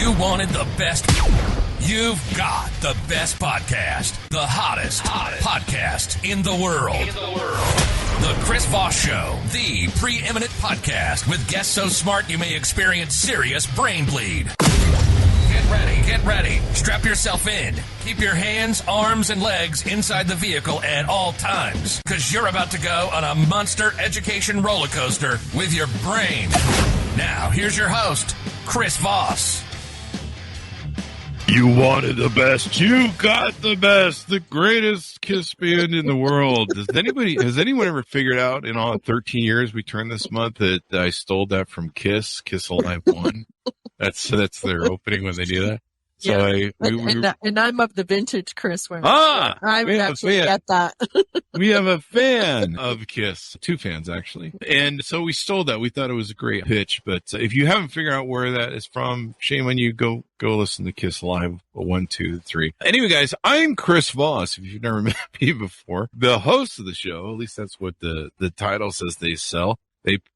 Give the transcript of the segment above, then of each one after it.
You wanted the best. You've got the best podcast, the hottest podcast in the world. The Chris Voss Show, the preeminent podcast with guests so smart you may experience serious brain bleed. Get ready. Strap yourself in. Keep your hands, arms, and legs inside the vehicle at all times, because you're about to go on a monster education roller coaster with your brain. Now, here's your host, Chris Voss. You wanted the best. You got the best. The greatest Kiss band in the world. Has anyone ever figured out in all 13 years we turned this month that I stole that from Kiss Alive 1? That's their opening when they do that. So yeah. And I'm of the vintage Chris. Where I would actually get that. We have a fan of Kiss, 2 fans actually, and so we stole that. We thought it was a great pitch, but if you haven't figured out where that is from, shame on you. Go listen to Kiss Live 1, 2, 3. Anyway, guys, I'm Chris Voss. If you've never met me before, the host of the show. At least that's what the title says they sell.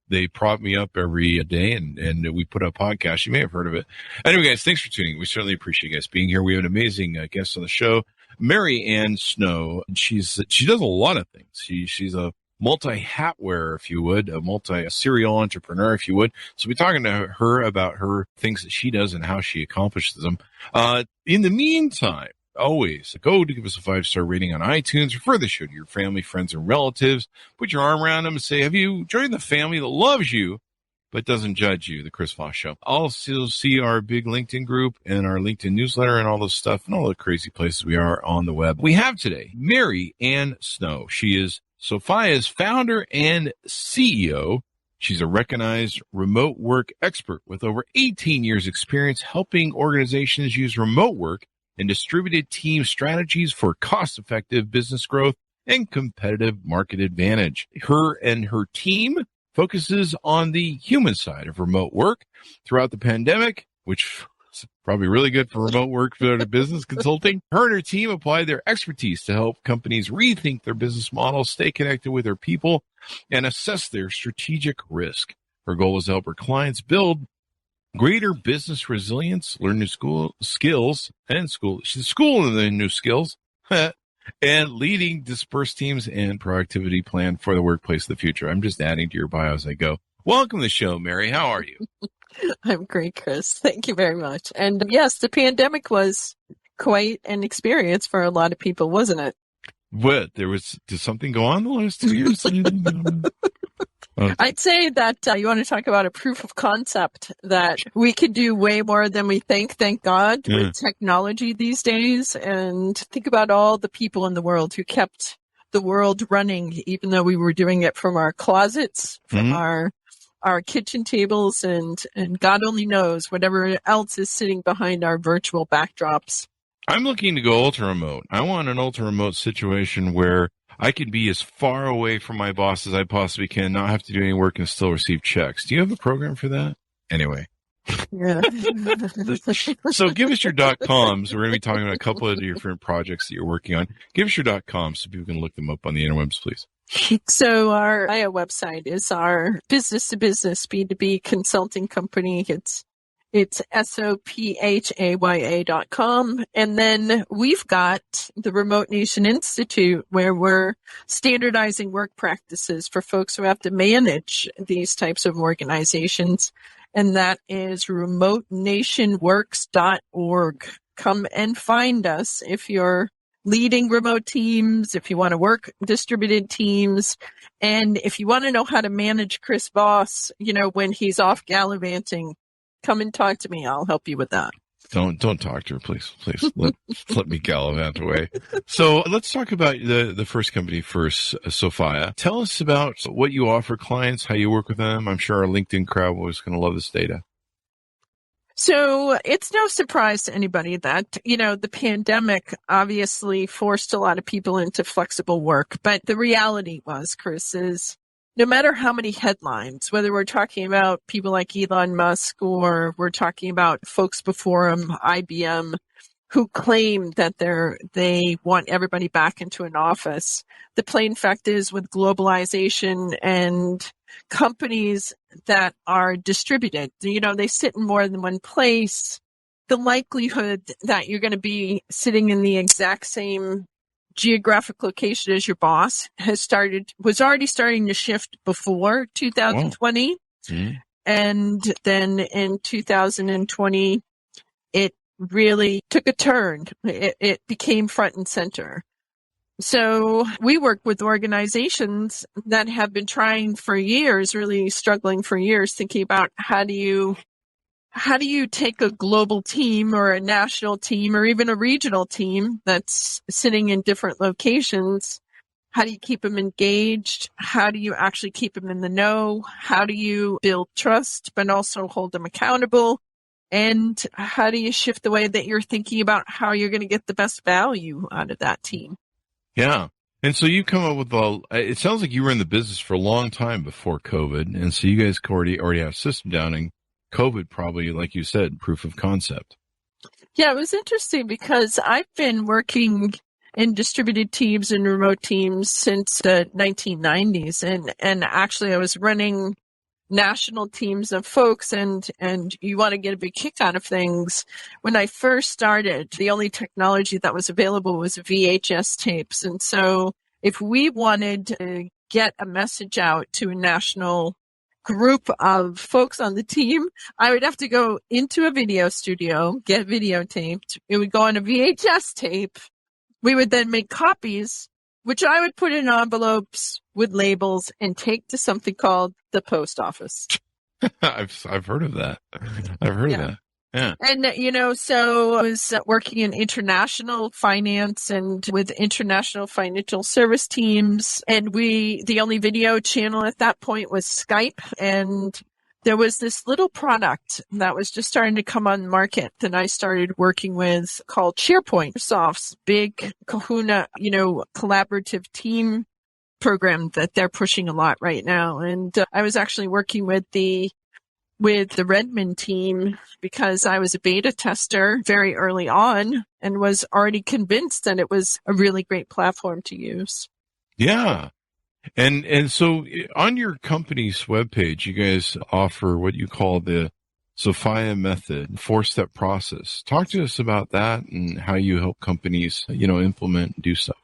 They prop me up every day, and we put up podcasts. You may have heard of it. Anyway, guys, thanks for tuning in. We certainly appreciate you guys being here. We have an amazing guest on the show, Mary Ann Snow. She does a lot of things. She's a multi-hat wearer, if you would, a multi-serial entrepreneur, if you would. So we're talking to her about her things that she does and how she accomplishes them. In the meantime, always go to give us a 5-star rating on iTunes. Refer the show to your family, friends, and relatives. Put your arm around them and say, have you joined the family that loves you but doesn't judge you? The Chris Voss Show. Also see our big LinkedIn group and our LinkedIn newsletter and all this stuff and all the crazy places we are on the web. We have today Mary Ann Snow. She is Sophaya's founder and CEO. She's a recognized remote work expert with over 18 years experience helping organizations use remote work and distributed team strategies for cost-effective business growth and competitive market advantage. Her and her team focuses on the human side of remote work throughout the pandemic, which is probably really good for remote work for the business consulting. Her and her team applied their expertise to help companies rethink their business models, stay connected with their people, and assess their strategic risk. Her goal is to help her clients build greater business resilience, learn new skills, she's schooling the new skills, and leading dispersed teams and productivity plan for the workplace of the future. I'm just adding to your bio as I go. Welcome to the show, Mary. How are you? I'm great, Chris. Thank you very much. And yes, the pandemic was quite an experience for a lot of people, wasn't it? What? Did something go on the last 2 years? I'd say that you want to talk about a proof of concept that we could do way more than we think, thank God, with technology these days. And think about all the people in the world who kept the world running, even though we were doing it from our closets, from our kitchen tables, and God only knows whatever else is sitting behind our virtual backdrops. I'm looking to go ultra remote. I want an ultra remote situation where I can be as far away from my boss as I possibly can, not have to do any work, and still receive checks. Do you have a program for that? Anyway. Yeah. So give us your .coms. We're going to be talking about a couple of different projects that you're working on. Give us your .coms so people can look them up on the interwebs, please. So our website is our business-to-business B2B consulting company. It's Sophaya.com. And then we've got the Remote Nation Institute, where we're standardizing work practices for folks who have to manage these types of organizations. And that is remotenationworks.org. Come and find us if you're leading remote teams, if you want to work distributed teams, and if you want to know how to manage Chris Voss, when he's off gallivanting. Come and talk to me. I'll help you with that. Don't talk to her, please. Let me gallivant away. So let's talk about the first company first, Sophaya. Tell us about what you offer clients, how you work with them. I'm sure our LinkedIn crowd was going to love this data. So it's no surprise to anybody that, the pandemic obviously forced a lot of people into flexible work. But the reality was, Chris, is no matter how many headlines, whether we're talking about people like Elon Musk or we're talking about folks before him, IBM, who claim that they want everybody back into an office. The plain fact is, with globalization and companies that are distributed, they sit in more than one place. the likelihood that you're going to be sitting in the exact same geographic location as your boss was already starting to shift before 2020. Mm-hmm. And then in 2020, it really took a turn. It became front and center. So we work with organizations that have been trying for years, really struggling for years, thinking about how do you take a global team or a national team or even a regional team that's sitting in different locations? How do you keep them engaged? How do you actually keep them in the know? How do you build trust, but also hold them accountable? And how do you shift the way that you're thinking about how you're going to get the best value out of that team? Yeah. And so you come up with it sounds like you were in the business for a long time before COVID. And so you guys already have a system down, and COVID probably, like you said, proof of concept. Yeah, it was interesting because I've been working in distributed teams and remote teams since the 1990s. And actually I was running national teams of folks, and you want to get a big kick out of things. When I first started, the only technology that was available was VHS tapes. And so if we wanted to get a message out to a national group of folks on the team, I would have to go into a video studio, get videotaped. It would go on a VHS tape. We would then make copies, which I would put in envelopes with labels and take to something called the post office. I've heard of that. I've heard of that. Yeah. And, so I was working in international finance and with international financial service teams. And the only video channel at that point was Skype. And there was this little product that was just starting to come on the market that I started working with called SharePoint, Microsoft's big kahuna, collaborative team program that they're pushing a lot right now. And I was actually working with the Redmond team because I was a beta tester very early on and was already convinced that it was a really great platform to use. Yeah. And so on your company's webpage, you guys offer what you call the Sophaya method, 4-step process. Talk to us about that and how you help companies, implement and do stuff.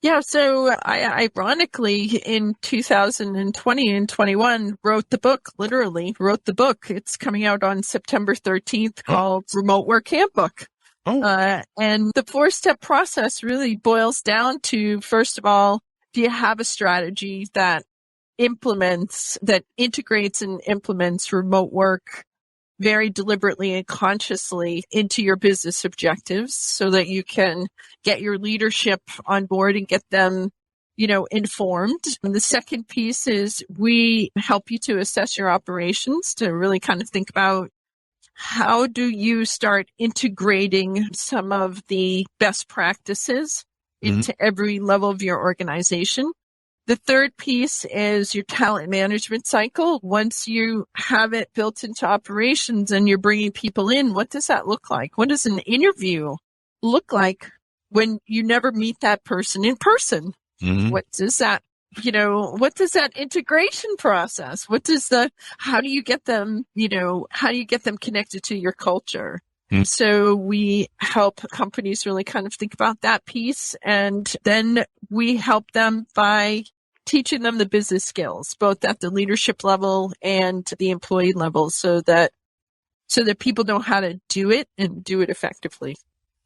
Yeah, so I ironically in 2020 and 21 literally wrote the book. It's coming out on September 13th called Remote Work Handbook. And the 4-step process really boils down to, first of all, do you have a strategy that integrates and implements remote work very deliberately and consciously into your business objectives so that you can get your leadership on board and get them, informed. And the second piece is we help you to assess your operations to really kind of think about how do you start integrating some of the best practices into every level of your organization. The third piece is your talent management cycle. Once you have it built into operations and you're bringing people in, what does that look like? What does an interview look like when you never meet that person in person? Mm-hmm. What does that integration process? How do you get them connected to your culture? So we help companies really kind of think about that piece. And then we help them by teaching them the business skills, both at the leadership level and the employee level so that people know how to do it and do it effectively.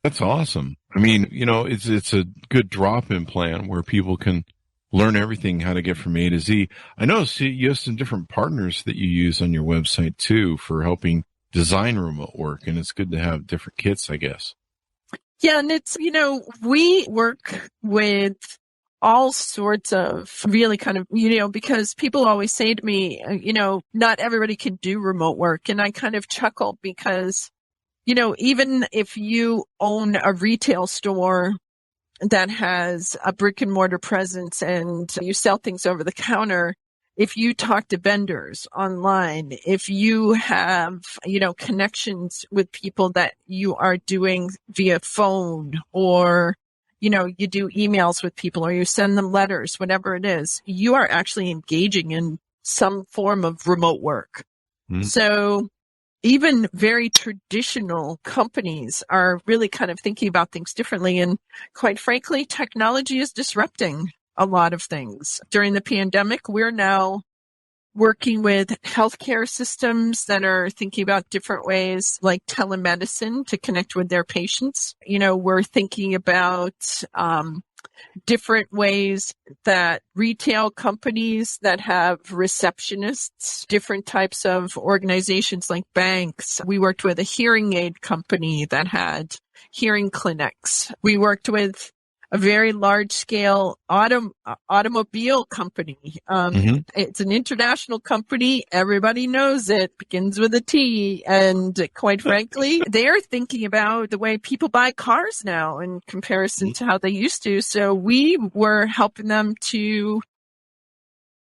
That's awesome. I mean, it's a good drop-in plan where people can learn everything, how to get from A to Z. I know you have some different partners that you use on your website too for helping design remote work, and it's good to have different kits, I guess. Yeah, and it's, we work with all sorts of really kind of, because people always say to me, not everybody can do remote work. And I kind of chuckle because, even if you own a retail store that has a brick and mortar presence and you sell things over the counter, if you talk to vendors online, if you have, connections with people that you are doing via phone or, you do emails with people or you send them letters, whatever it is, you are actually engaging in some form of remote work. So even very traditional companies are really kind of thinking about things differently. And quite frankly, technology is disrupting a lot of things. During the pandemic, we're now working with healthcare systems that are thinking about different ways like telemedicine to connect with their patients. We're thinking about different ways that retail companies that have receptionists, different types of organizations like banks. We worked with a hearing aid company that had hearing clinics. We worked with a very large scale automobile company. It's an international company. Everybody knows it. Begins with a T. And quite frankly, they're thinking about the way people buy cars now in comparison to how they used to. So we were helping them to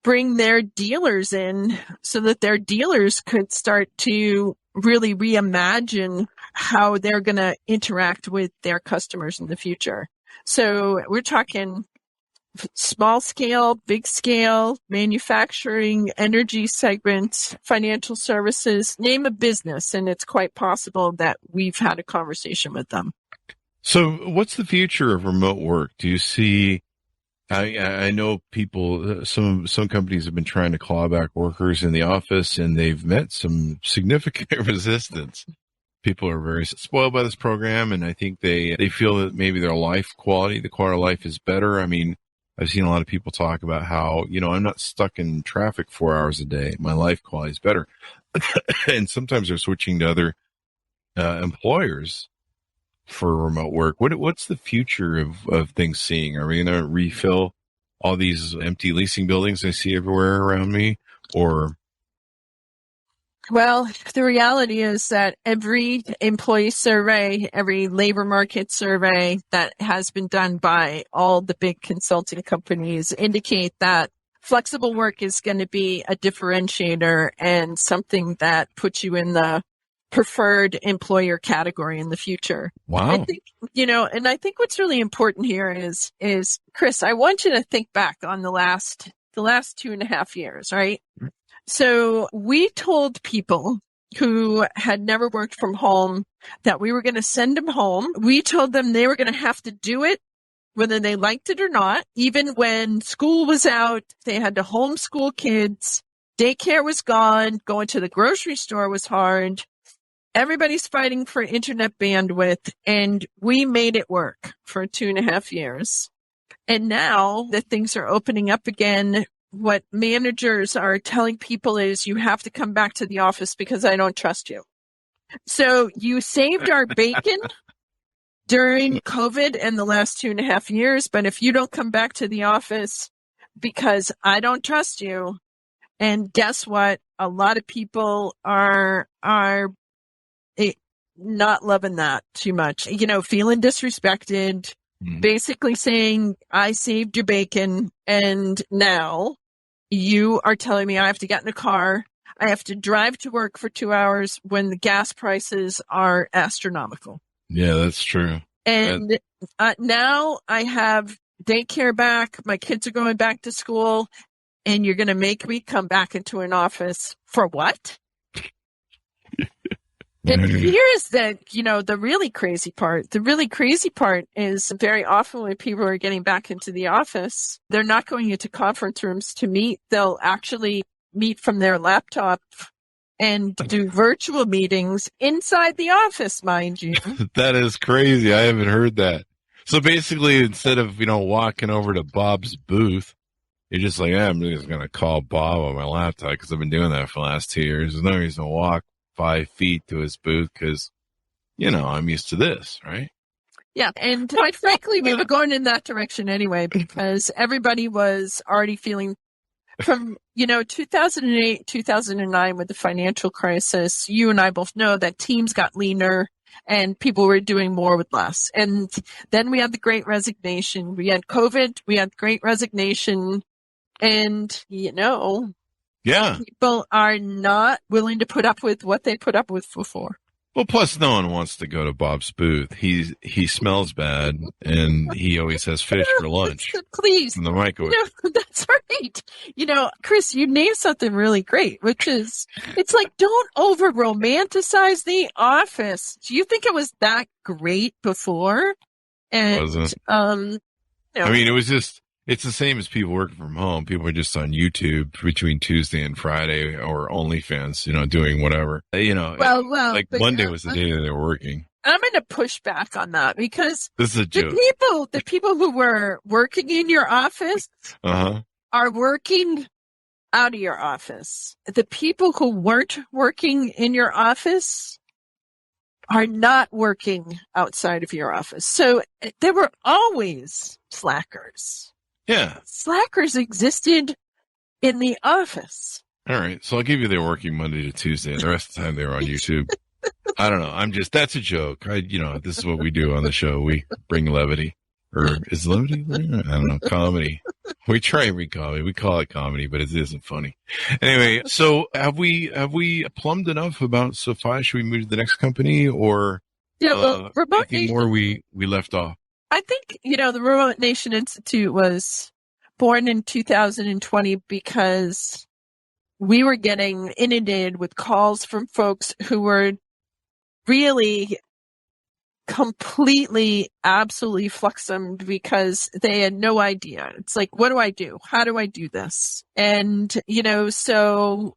bring their dealers in so that their dealers could start to really reimagine how they're going to interact with their customers in the future. So we're talking small scale, big scale, manufacturing, energy segments, financial services, name a business. And it's quite possible that we've had a conversation with them. So what's the future of remote work? Do you see, I know people, some companies have been trying to claw back workers in the office, and they've met some significant resistance. People are very spoiled by this program, and I think they feel that maybe their life quality, the quality of life is better. I mean, I've seen a lot of people talk about how, I'm not stuck in traffic 4 hours a day. My life quality is better. And sometimes they're switching to other employers for remote work. What's the future of things seeing? Are we going to refill all these empty leasing buildings I see everywhere around me? Or... Well, the reality is that every employee survey, every labor market survey that has been done by all the big consulting companies indicate that flexible work is going to be a differentiator and something that puts you in the preferred employer category in the future. Wow. I think, and I think what's really important here is Chris, I want you to think back on the last 2.5 years, right? So we told people who had never worked from home that we were going to send them home. We told them they were going to have to do it whether they liked it or not. Even when school was out, they had to homeschool kids. Daycare was gone. Going to the grocery store was hard. Everybody's fighting for internet bandwidth, and we made it work for 2.5 years. And now that things are opening up again, what managers are telling people is you have to come back to the office because I don't trust you. So you saved our bacon during COVID and the last 2.5 years, but if you don't come back to the office because I don't trust you, and guess what? A lot of people are not loving that too much, feeling disrespected, basically saying, I saved your bacon, and now you are telling me I have to get in a car. I have to drive to work for 2 hours when the gas prices are astronomical. Yeah, that's true. And now I have daycare back. My kids are going back to school, and you're going to make me come back into an office for what? And here's the really crazy part. The really crazy part is very often when people are getting back into the office, they're not going into conference rooms to meet. They'll actually meet from their laptop and do virtual meetings inside the office, mind you. That is crazy. I haven't heard that. So basically, instead of, walking over to Bob's booth, you're just like, I'm just going to call Bob on my laptop because I've been doing that for the last 2 years. There's no reason to walk 5 feet to his booth because, I'm used to this, right? Yeah. And quite frankly, we were going in that direction anyway because everybody was already feeling from, 2008, 2009 with the financial crisis. You and I both know that teams got leaner and people were doing more with less. And then we had the Great Resignation. We had COVID. We had Great Resignation. And, Yeah. people are not willing to put up with what they put up with before. Well, plus no one wants to go to Bob's booth. He smells bad, and he always has fish for lunch. Please. From the microwave. That's right. Chris, you named something really great, which is, it's like, don't over romanticize The Office. Do you think it was that great before? And, Wasn't. I mean, it's the same as people working from home. People are just on YouTube between Tuesday and Friday, or OnlyFans, doing whatever. Like Monday was the day that they were working. I'm going to push back on that, because this is a joke. The people who were working in your office are working out of your office. The people who weren't working in your office are not working outside of your office. So there were always slackers. Yeah. Slackers existed in the office. All right. So I'll give you they're working Monday to Tuesday, and the rest of the time they were on YouTube. I don't know. That's a joke. This is what we do on the show. We bring levity. Or is levity there? I don't know. Comedy. We try and read comedy. We call it comedy, but it isn't funny. Anyway, so have we plumbed enough about Sophia? Should we move to the next company, or Remote anything more we left off? I think, the Remote Nation Institute was born in 2020 because we were getting inundated with calls from folks who were really completely, absolutely fluxumed because they had no idea. It's like, what do I do? How do I do this? And, so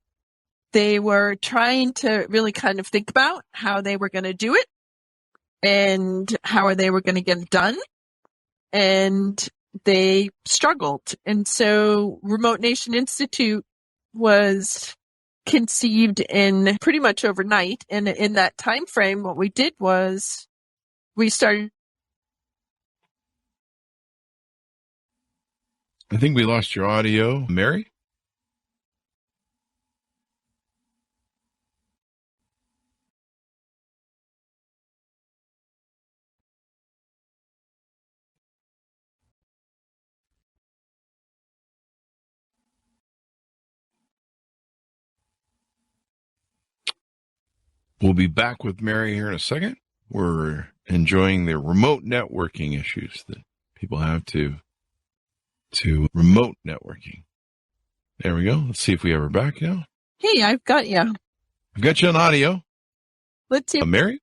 they were trying to really kind of think about how they were going to do it and how they were going to get it done. And they struggled. And so Remote Nation Institute was conceived in pretty much overnight. And in that time frame, what we did was we started. I think we lost your audio. Mary? We'll be back with Mary here in a second. We're enjoying the remote networking issues that people have to remote networking. There we go. Let's see if we have her back now. Hey, I've got you. I've got you on audio. Let's see. Mary?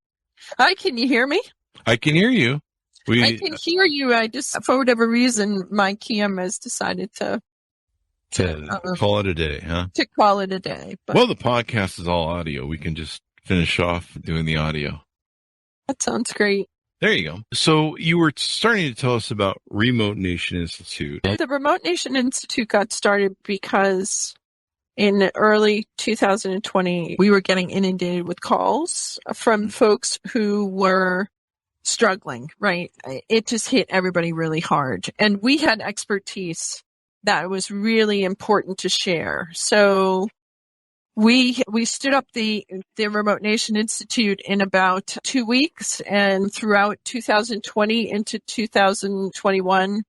Hi, can you hear me? I can hear you. I can hear you. I just, for whatever reason, my cam has decided to call it a day, huh? To call it a day. But. Well, the podcast is all audio. We can just finish off doing the audio. That sounds great. There you go. So you were starting to tell us about Remote Nation Institute. The Remote Nation Institute got started because in early 2020, we were getting inundated with calls from folks who were struggling, right? It just hit everybody really hard. And we had expertise that was really important to share. So we stood up the Remote Nation Institute in about 2 weeks, and throughout 2020 into 2021,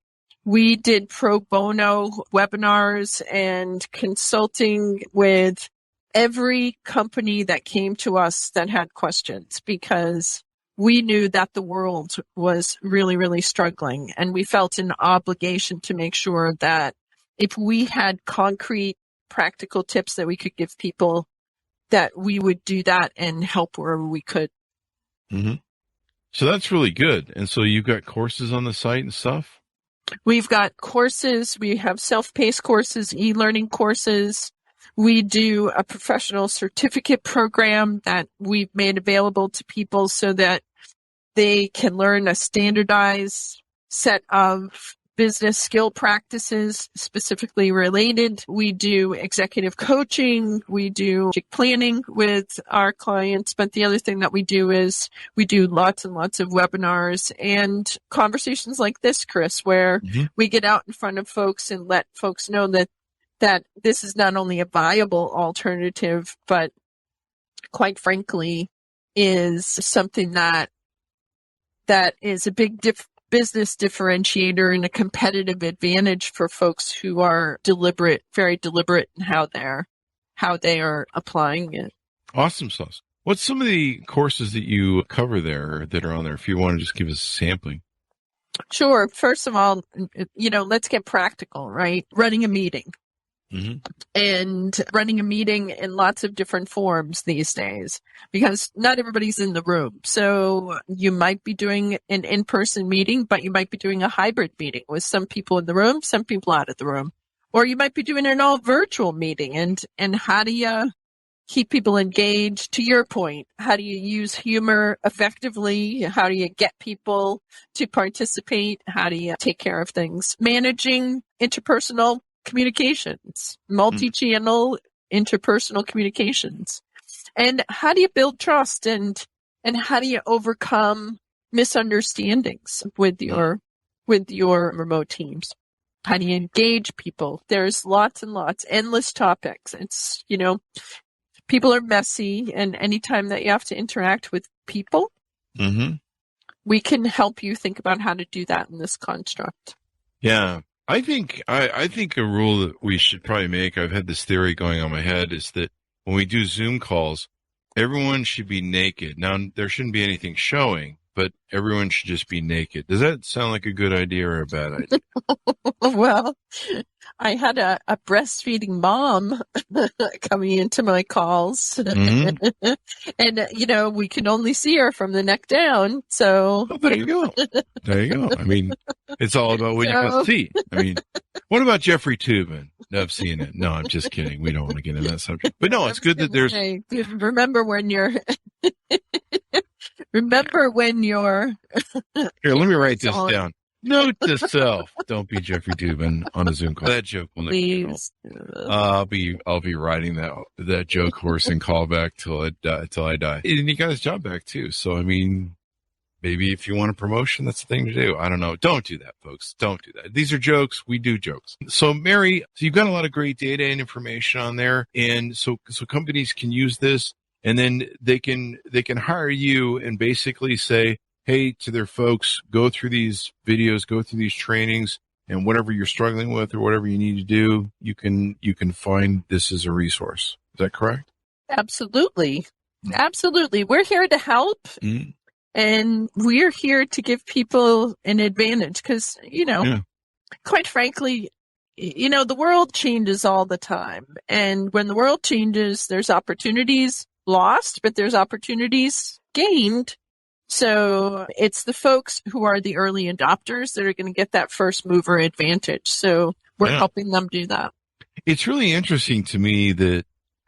we did pro bono webinars and consulting with every company that came to us that had questions, because we knew that the world was really, really struggling, and we felt an obligation to make sure that if we had concrete practical tips that we could give people, that we would do that and help wherever we could. Mm-hmm. So that's really good. And so you've got courses on the site and stuff? We've got courses. We have self-paced courses, e-learning courses. We do a professional certificate program that we've made available to people so that they can learn a standardized set of business skill practices specifically related. We do executive coaching. We do planning with our clients. But the other thing that we do is we do lots and lots of webinars and conversations like this, Chris, where we get out in front of folks and let folks know that this is not only a viable alternative, but quite frankly is something that is a big business differentiator and a competitive advantage for folks who are very deliberate in how they are applying it. Awesome sauce. What's some of the courses that you cover there that are on there? If you want to just give us a sampling. Sure. First of all, let's get practical, right? Running a meeting. Mm-hmm. And running a meeting in lots of different forms these days, because not everybody's in the room. So you might be doing an in-person meeting, but you might be doing a hybrid meeting with some people in the room, some people out of the room. Or you might be doing an all virtual meeting. And how do you keep people engaged? To your point, how do you use humor effectively? How do you get people to participate? How do you take care of things? Managing interpersonal communications, multi-channel interpersonal communications. And how do you build trust and how do you overcome misunderstandings with your remote teams? How do you engage people? There's lots and lots, endless topics. It's, people are messy, and anytime that you have to interact with people, we can help you think about how to do that in this construct. Yeah. I think a rule that we should probably make, I've had this theory going on in my head, is that when we do Zoom calls, everyone should be naked. Now, there shouldn't be anything showing, but everyone should just be naked. Does that sound like a good idea or a bad idea? Well, I had a breastfeeding mom coming into my calls. Mm-hmm. And, we can only see her from the neck down. So there you go. There you go. I mean, it's all about what you can see. I mean, what about Jeffrey Tubin? No, I've seen it. No, I'm just kidding. We don't want to get into that subject. But no, it's good that there's... Hey, remember when you're... Remember when you're... Here, let me write this down. Note to self: don't be Jeffrey Tubin on a Zoom call. That joke will never go. I'll be riding that joke horse and callback till I die. And he got his job back too. So I mean, maybe if you want a promotion, that's the thing to do. I don't know. Don't do that, folks. Don't do that. These are jokes. We do jokes. So Mary, you've got a lot of great data and information on there, and so companies can use this, and then they can hire you and basically say, hey, to their folks, go through these videos, go through these trainings, and whatever you're struggling with or whatever you need to do, you can find this as a resource. Is that correct? Absolutely. Absolutely. We're here to help, and we're here to give people an advantage because, quite frankly, the world changes all the time. And when the world changes, there's opportunities lost, but there's opportunities gained. So it's the folks who are the early adopters that are going to get that first mover advantage. So we're helping them do that. It's really interesting to me that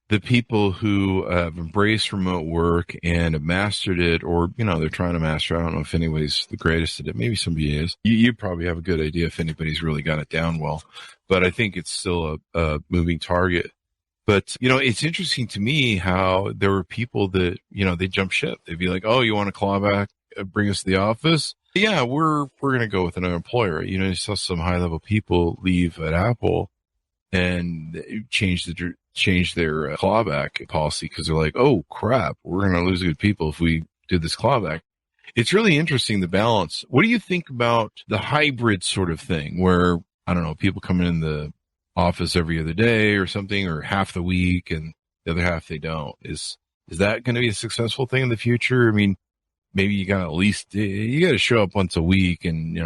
the people who have embraced remote work and have mastered it, or, they're trying to master, I don't know if anybody's the greatest at it. Maybe somebody is. You probably have a good idea if anybody's really got it down well, but I think it's still a moving target. But, it's interesting to me how there were people that, they jump ship. They'd be like, oh, you want to claw back, bring us to the office? Yeah, we're going to go with another employer. You saw some high level people leave at Apple and change their clawback policy because they're like, oh crap, we're going to lose good people if we do this clawback. It's really interesting, the balance. What do you think about the hybrid sort of thing where, I don't know, people come in the office every other day or something, or half the week and the other half they don't? Is that going to be a successful thing in the future? I mean, maybe you got to show up once a week and,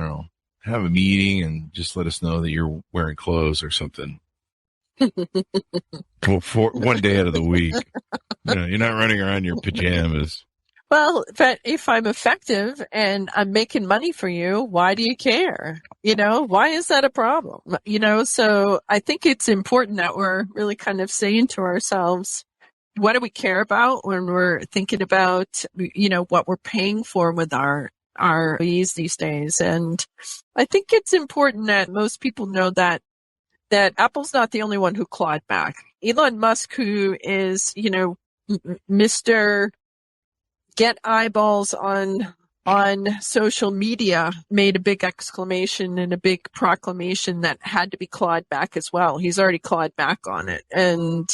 have a meeting and just let us know that you're wearing clothes or something. Well, for one day out of the week, you're not running around in your pajamas. Well, but if I'm effective and I'm making money for you, why do you care? Why is that a problem? So I think it's important that we're really kind of saying to ourselves, what do we care about when we're thinking about, what we're paying for with our employees these days? And I think it's important that most people know that Apple's not the only one who clawed back. Elon Musk, who is, Mr. Get eyeballs on social media, made a big exclamation and a big proclamation that had to be clawed back as well. He's already clawed back on it. And,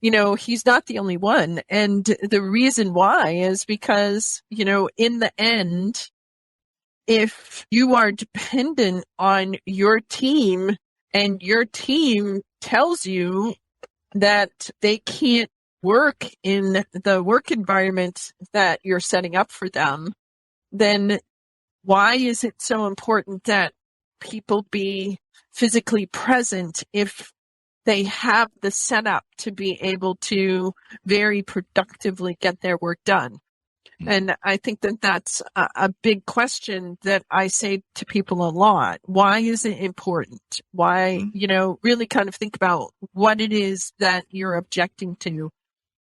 he's not the only one. And the reason why is because, in the end, if you are dependent on your team and your team tells you that they can't work in the work environment that you're setting up for them, then why is it so important that people be physically present if they have the setup to be able to very productively get their work done? And I think that that's a big question that I say to people a lot. Why is it important? Why, really kind of think about what it is that you're objecting to.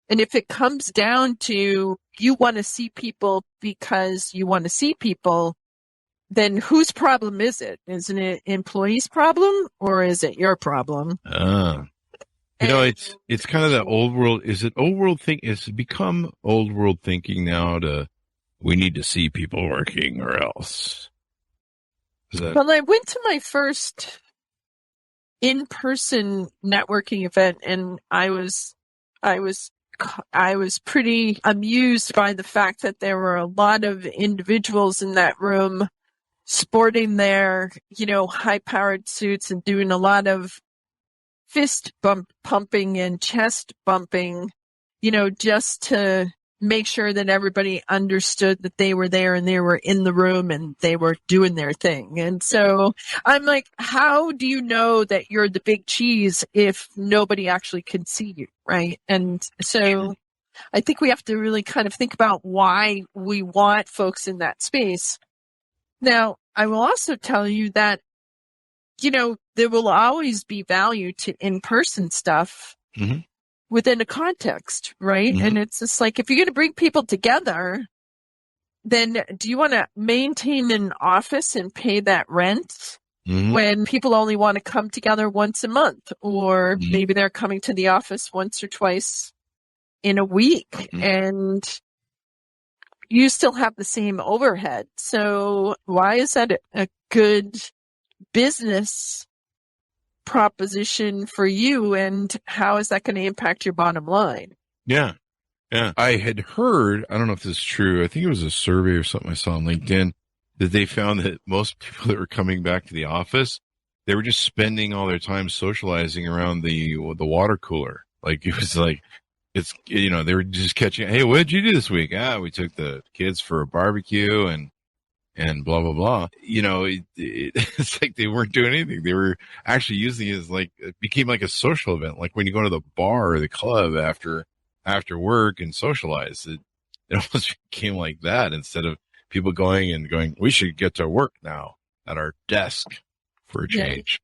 And if it comes down to you want to see people because you want to see people, then whose problem is it? Isn't it employees' problem or is it your problem? It's kind of that old world. Is it old world thing? It's become old world thinking now we need to see people working or else. Well, I went to my first in-person networking event and I was pretty amused by the fact that there were a lot of individuals in that room sporting their, high-powered suits and doing a lot of fist pumping and chest bumping, just to make sure that everybody understood that they were there and they were in the room and they were doing their thing. And so I'm like, how do you know that you're the big cheese if nobody actually can see you, right? And so I think we have to really kind of think about why we want folks in that space. Now, I will also tell you that, there will always be value to in-person stuff within a context, right? Mm-hmm. And it's just like, if you're going to bring people together, then do you want to maintain an office and pay that rent when people only want to come together once a month? Or maybe they're coming to the office once or twice in a week and you still have the same overhead. So why is that a good business proposition for you, and how is that going to impact your bottom line? Yeah. I had heard, I don't know if this is true, I think it was a survey or something I saw on LinkedIn, that they found that most people that were coming back to the office, they were just spending all their time socializing around the water cooler. Like, it was like, they were just catching, hey, what did you do this week? We took the kids for a barbecue and blah, blah, blah. It's like they weren't doing anything. They were actually using it as it became like a social event. Like when you go to the bar or the club after work and socialize, it almost became like that instead of people going, we should get to work now at our desk for a change.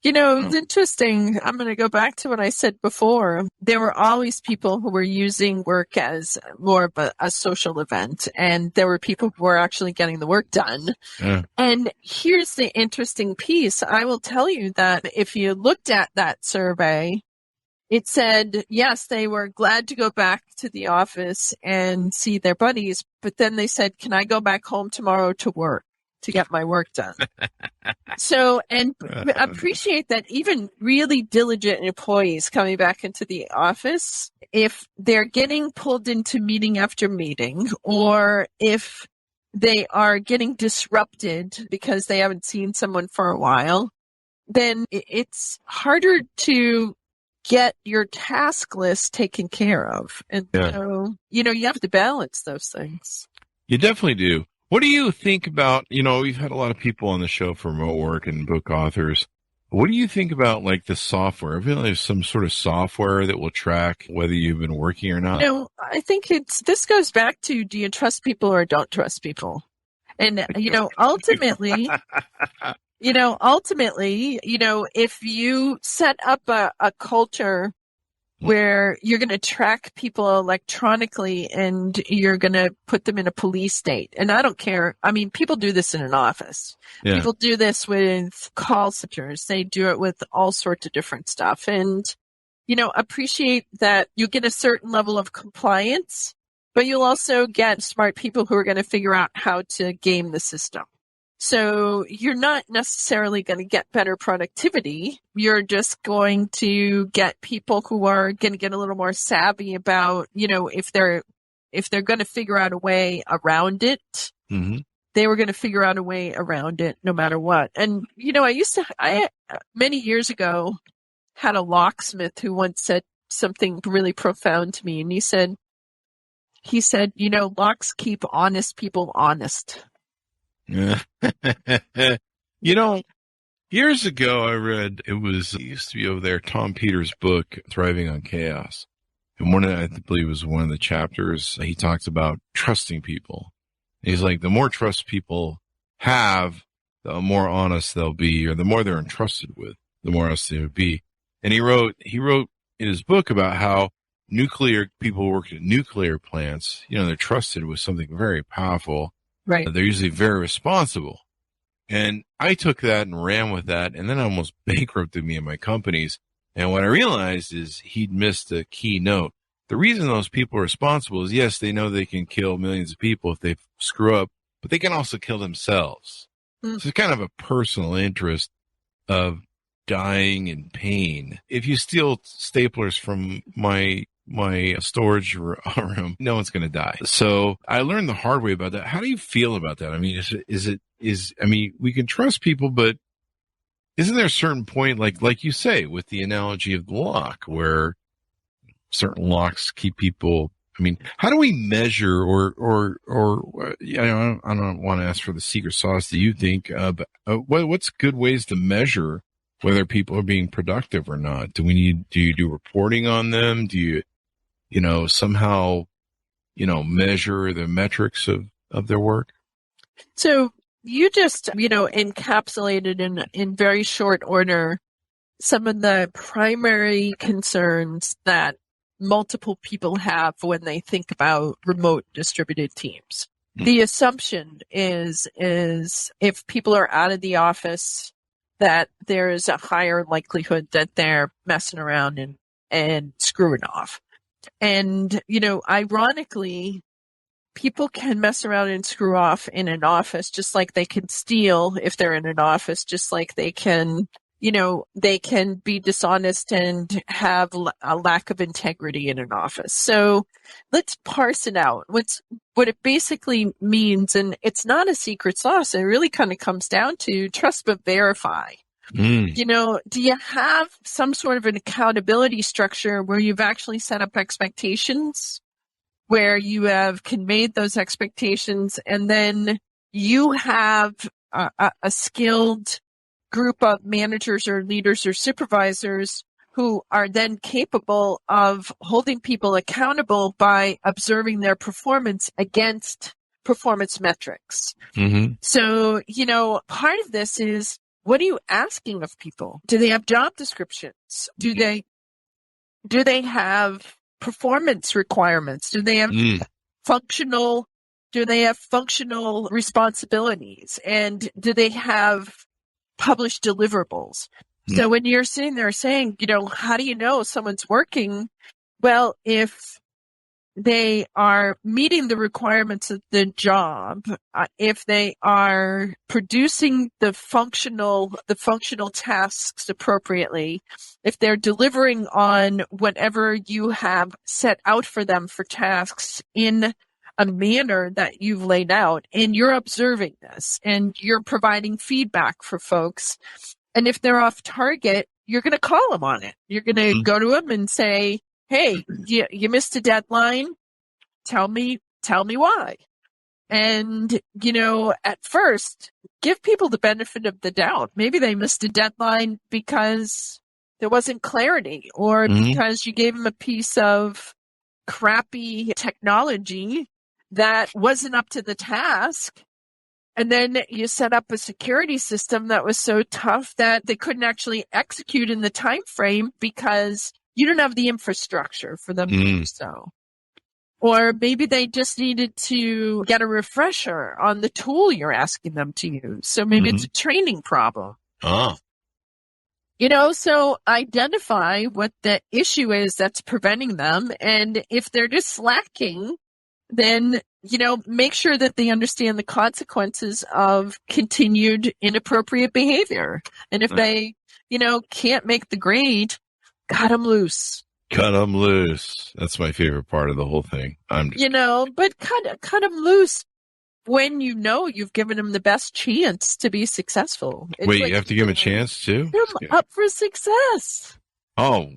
It's interesting. I'm going to go back to what I said before. There were always people who were using work as more of a social event, and there were people who were actually getting the work done. Yeah. And here's the interesting piece. I will tell you that if you looked at that survey, it said, yes, they were glad to go back to the office and see their buddies, but then they said, can I go back home tomorrow to work, to get my work done? So, and appreciate that even really diligent employees coming back into the office, if they're getting pulled into meeting after meeting, or if they are getting disrupted because they haven't seen someone for a while, then it's harder to get your task list taken care of. And so, you have to balance those things. You definitely do. What do you think about, we've had a lot of people on the show for remote work and book authors. What do you think about the software? I feel like there's some sort of software that will track whether you've been working or not. I think this goes back to, do you trust people or don't trust people? And, ultimately, if you set up a culture where you're going to track people electronically and you're going to put them in a police state. And I don't care. I mean, people do this in an office. Yeah. People do this with call centers. They do it with all sorts of different stuff. And, appreciate that you get a certain level of compliance, but you'll also get smart people who are going to figure out how to game the system. So you're not necessarily going to get better productivity. You're just going to get people who are going to get a little more savvy about, if they're going to figure out a way around it, they were going to figure out a way around it no matter what. And, I many years ago had a locksmith who once said something really profound to me. And he said, locks keep honest people honest. Yeah. Years ago I read, it used to be over there, Tom Peters' book, Thriving on Chaos. And I believe it was one of the chapters, he talks about trusting people. He's like, the more trust people have, the more honest they'll be, or the more they're entrusted with, the more honest they would be. And he wrote in his book about how people who work at nuclear plants, they're trusted with something very powerful. Right. They're usually very responsible. And I took that and ran with that, and then I almost bankrupted me and my companies. And what I realized is he'd missed a key note. The reason those people are responsible is, yes, they know they can kill millions of people if they screw up, but they can also kill themselves. So it's kind of a personal interest of dying in pain. If you steal staplers from my storage room, no one's going to die. So I learned the hard way about that. How do you feel about that? I mean, we can trust people, but isn't there a certain point, like you say, with the analogy of the lock, where certain locks keep people? I mean, how do we measure, or I don't want to ask for the secret sauce. Do you think, but what's good ways to measure whether people are being productive or not? Do you do reporting on them? Do you, somehow, measure the metrics of their work? So you just, encapsulated in very short order some of the primary concerns that multiple people have when they think about remote distributed teams. The assumption is if people are out of the office, that there is a higher likelihood that they're messing around and screwing off. And, ironically, people can mess around and screw off in an office just like they can steal if they're in an office, just like they can be dishonest and have a lack of integrity in an office. So let's parse it out. What it basically means, and it's not a secret sauce, it really kind of comes down to trust but verify. Do you have some sort of an accountability structure where you've actually set up expectations, where you have conveyed those expectations, and then you have a skilled group of managers or leaders or supervisors who are then capable of holding people accountable by observing their performance against performance metrics. Mm-hmm. So, part of this is, what are you asking of people? Do they have job descriptions? Do they have performance requirements? Do they have functional responsibilities? And do they have published deliverables? So when you're sitting there saying, how do you know someone's working? Well, if they are meeting the requirements of the job, if they are producing the functional tasks appropriately, if they're delivering on whatever you have set out for them for tasks in a manner that you've laid out, and you're observing this and you're providing feedback for folks. And if they're off target, you're going to call them on it. You're going to go to them and say, hey, you missed a deadline. Tell me why. And, at first, give people the benefit of the doubt. Maybe they missed a deadline because there wasn't clarity, or because you gave them a piece of crappy technology that wasn't up to the task. And then you set up a security system that was so tough that they couldn't actually execute in the time frame because you didn't have the infrastructure for them to do so. Or maybe they just needed to get a refresher on the tool you're asking them to use. So maybe it's a training problem. So identify what the issue is that's preventing them. And if they're just slacking, then, make sure that they understand the consequences of continued inappropriate behavior. And if they, can't make the grade, cut them loose. Cut them loose. That's my favorite part of the whole thing. But cut them loose when you've given them the best chance to be successful. Wait, you have to give them a chance too? They're up for success. Oh,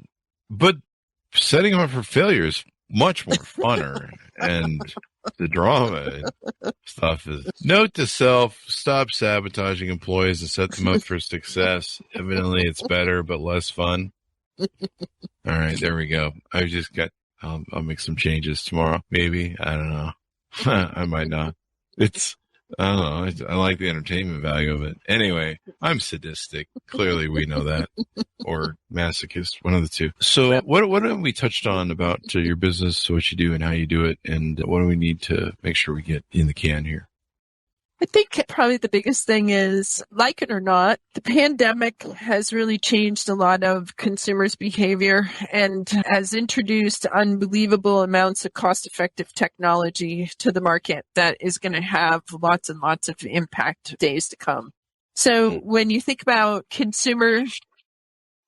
but setting them up for failure is much more funner. And the drama stuff is, note to self, stop sabotaging employees and set them up for success. Evidently, it's better, but less fun. All right, there we go. I just got, I'll make some changes tomorrow. Maybe. I don't know. I might not. I don't know. I like the entertainment value of it. Anyway, I'm sadistic. Clearly, we know that. Or masochist, one of the two. So what have we touched on about your business, what you do and how you do it, and what do we need to make sure we get in the can here? I think probably the biggest thing is, like it or not, the pandemic has really changed a lot of consumers' behavior and has introduced unbelievable amounts of cost-effective technology to the market that is going to have lots and lots of impact days to come. So when you think about consumer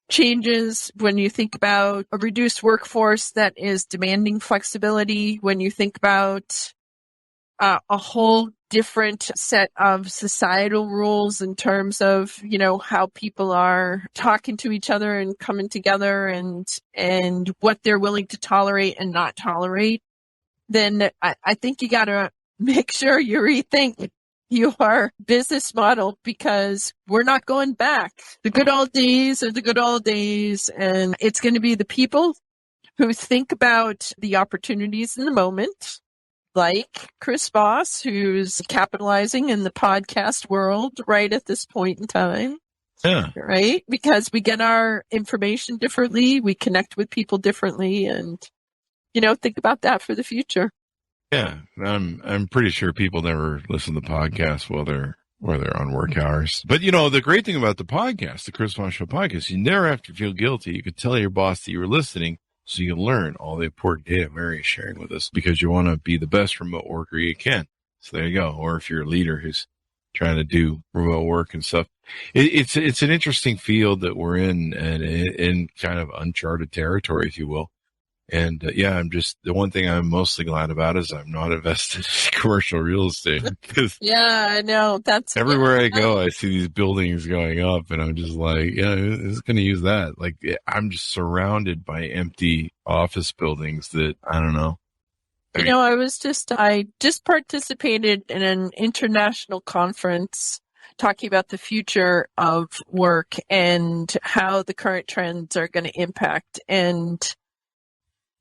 changes, when you think about a reduced workforce that is demanding flexibility, when you think about a whole different set of societal rules in terms of, how people are talking to each other and coming together and what they're willing to tolerate and not tolerate, then I think you got to make sure you rethink your business model, because we're not going back. The good old days are the good old days, and it's going to be the people who think about the opportunities in the moment, like Chris Voss, who's capitalizing in the podcast world right at this point in time. Yeah. Right? Because we get our information differently, we connect with people differently, and, think about that for the future. Yeah. I'm pretty sure people never listen to podcasts while they're on work hours. But, the great thing about the podcast, the Chris Voss Show podcast, you never have to feel guilty. You could tell your boss that you were listening, so you can learn all the important data Mary is sharing with us, because you want to be the best remote worker you can. So there you go. Or if you're a leader who's trying to do remote work and stuff, it's an interesting field that we're in, and in kind of uncharted territory, if you will. And the one thing I'm mostly glad about is I'm not invested in commercial real estate, because I know that's everywhere I go, I see these buildings going up, and I'm just like, who's going to use that? Like, I'm just surrounded by empty office buildings that I don't know. I just participated in an international conference talking about the future of work and how the current trends are going to impact, and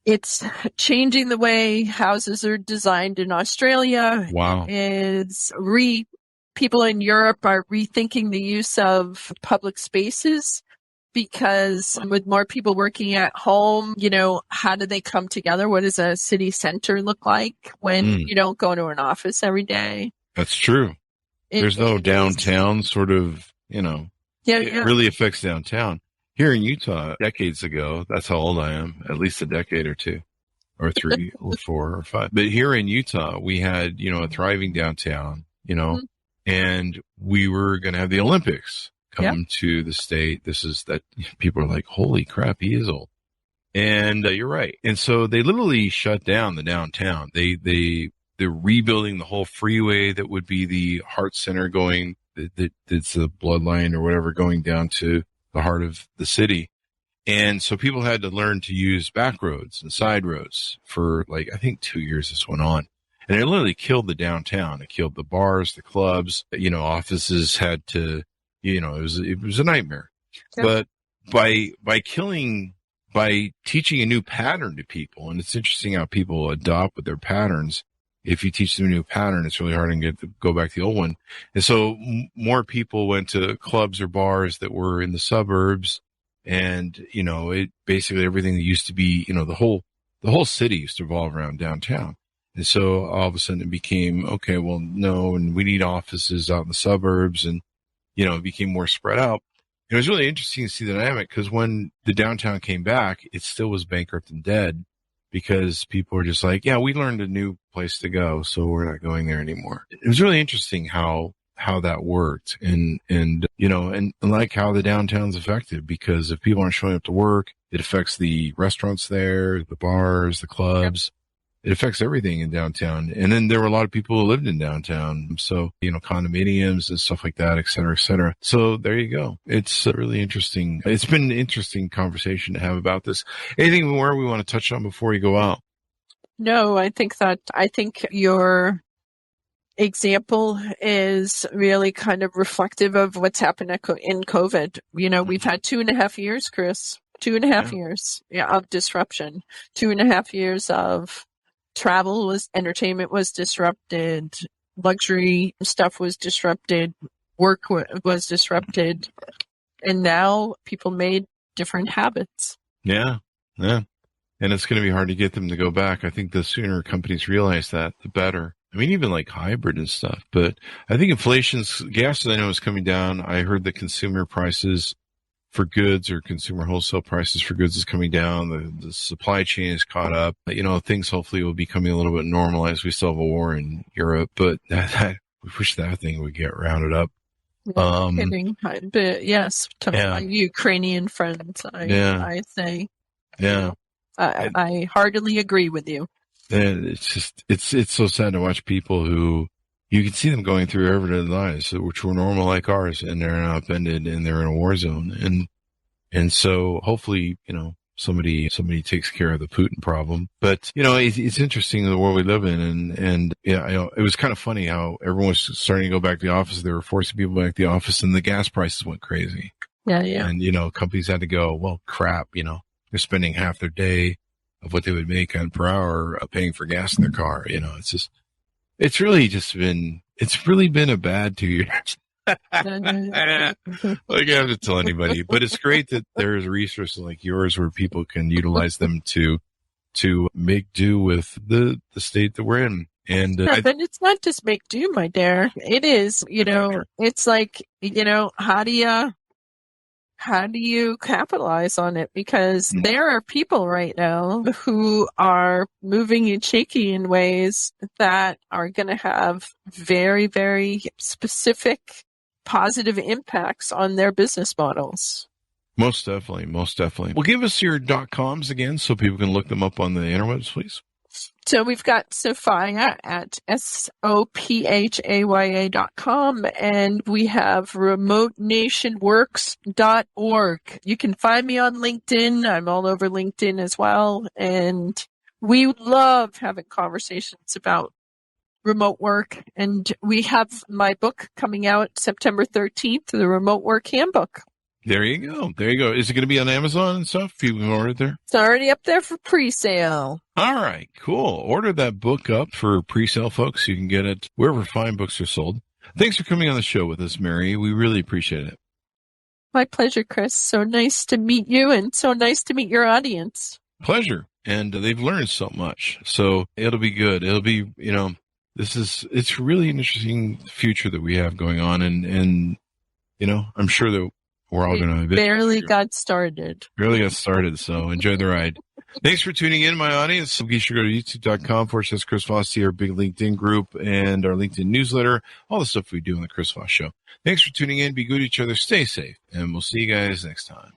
it's changing the way houses are designed in Australia. Wow. People in Europe are rethinking the use of public spaces, because with more people working at home, how do they come together? What does a city center look like when you don't go to an office every day? That's true. There's no downtown sort of, it really affects downtown. Here in Utah, decades ago, that's how old I am, at least a decade or two, or 3 or 4 or 5. But here in Utah, we had, a thriving downtown, and we were going to have the Olympics come to the state. People are like, holy crap, he is old. And you're right. And so they literally shut down the downtown. They're rebuilding the whole freeway that would be the heart center going, it's the bloodline or whatever, going down to the heart of the city. And so people had to learn to use back roads and side roads for I think 2 years this went on. And it literally killed the downtown. It killed the bars, the clubs, offices had to, it was a nightmare. Yeah. But by teaching a new pattern to people, and it's interesting how people adopt with their patterns. If you teach them a new pattern, it's really hard to go back to the old one. And so more people went to clubs or bars that were in the suburbs. And, it basically everything that used to be, the whole city used to revolve around downtown. And so all of a sudden it became, okay, well, no, and we need offices out in the suburbs, and, it became more spread out. It was really interesting to see the dynamic, because when the downtown came back, it still was bankrupt and dead, because people were just like, we learned a new place to go, so we're not going there anymore. It was really interesting how that worked, and like how the downtown's affected, because if people aren't showing up to work, it affects the restaurants there, the bars, the clubs. it affects everything in downtown. And then there were a lot of people who lived in downtown. So, condominiums and stuff like that, et cetera, et cetera. So there you go. It's really interesting. It's been an interesting conversation to have about this. Anything more we want to touch on before we go out? No, I think your example is really kind of reflective of what's happened in COVID. We've had 2.5 years, Chris, 2.5 years of disruption, 2.5 years of entertainment was disrupted, luxury stuff was disrupted, work was disrupted, and now people made different habits. Yeah. And it's going to be hard to get them to go back. I think the sooner companies realize that, the better. I mean, even like hybrid and stuff. But I think gas, I know, is coming down. I heard the consumer prices for goods or consumer wholesale prices for goods is coming down. The supply chain is caught up. Things hopefully will be coming a little bit normalized. We still have a war in Europe, but we wish that thing would get rounded up. Kidding. But yes, to my Ukrainian friends, I say. Yeah. I heartily agree with you. And it's so sad to watch people who you can see them going through everyday lives, which were normal like ours, and they're now upended and they're in a war zone. And so hopefully, somebody takes care of the Putin problem. But, it's interesting the world we live in. And it was kind of funny how everyone was starting to go back to the office. They were forcing people back to the office and the gas prices went crazy. Yeah. And, companies had to go, well, crap, they're spending half their day of what they would make per hour paying for gas in their car. It's really been a bad 2 years. Like, I have to tell anybody, but it's great that there's resources like yours where people can utilize them to make do with the state that we're in. And but it's not just make do, my dear. It is, it's like, how do you capitalize on it? Because there are people right now who are moving and shaking in ways that are going to have very, very specific positive impacts on their business models. Most definitely. Well, give us your .coms again so people can look them up on the interwebs, please. So we've got Sophaya at SOPHAYA.com, and we have remotenationworks.org. You can find me on LinkedIn. I'm all over LinkedIn as well. And we love having conversations about remote work. And we have my book coming out September 13th, the Remote Work Handbook. There you go. Is it going to be on Amazon and stuff? People can order it there? It's already up there for pre-sale. All right, cool. Order that book up for pre-sale, folks. You can get it wherever fine books are sold. Thanks for coming on the show with us, Mary. We really appreciate it. My pleasure, Chris. So nice to meet you and so nice to meet your audience. Pleasure. And they've learned so much. So it'll be good. It'll be, it's really an interesting future that we have going on. And I'm sure that we're all going to barely got started. So enjoy the ride. Thanks for tuning in, my audience. Be sure to go to youtube.com/Chris Voss, see our big LinkedIn group and our LinkedIn newsletter, all the stuff we do on the Chris Voss Show. Thanks for tuning in. Be good to each other. Stay safe. And we'll see you guys next time.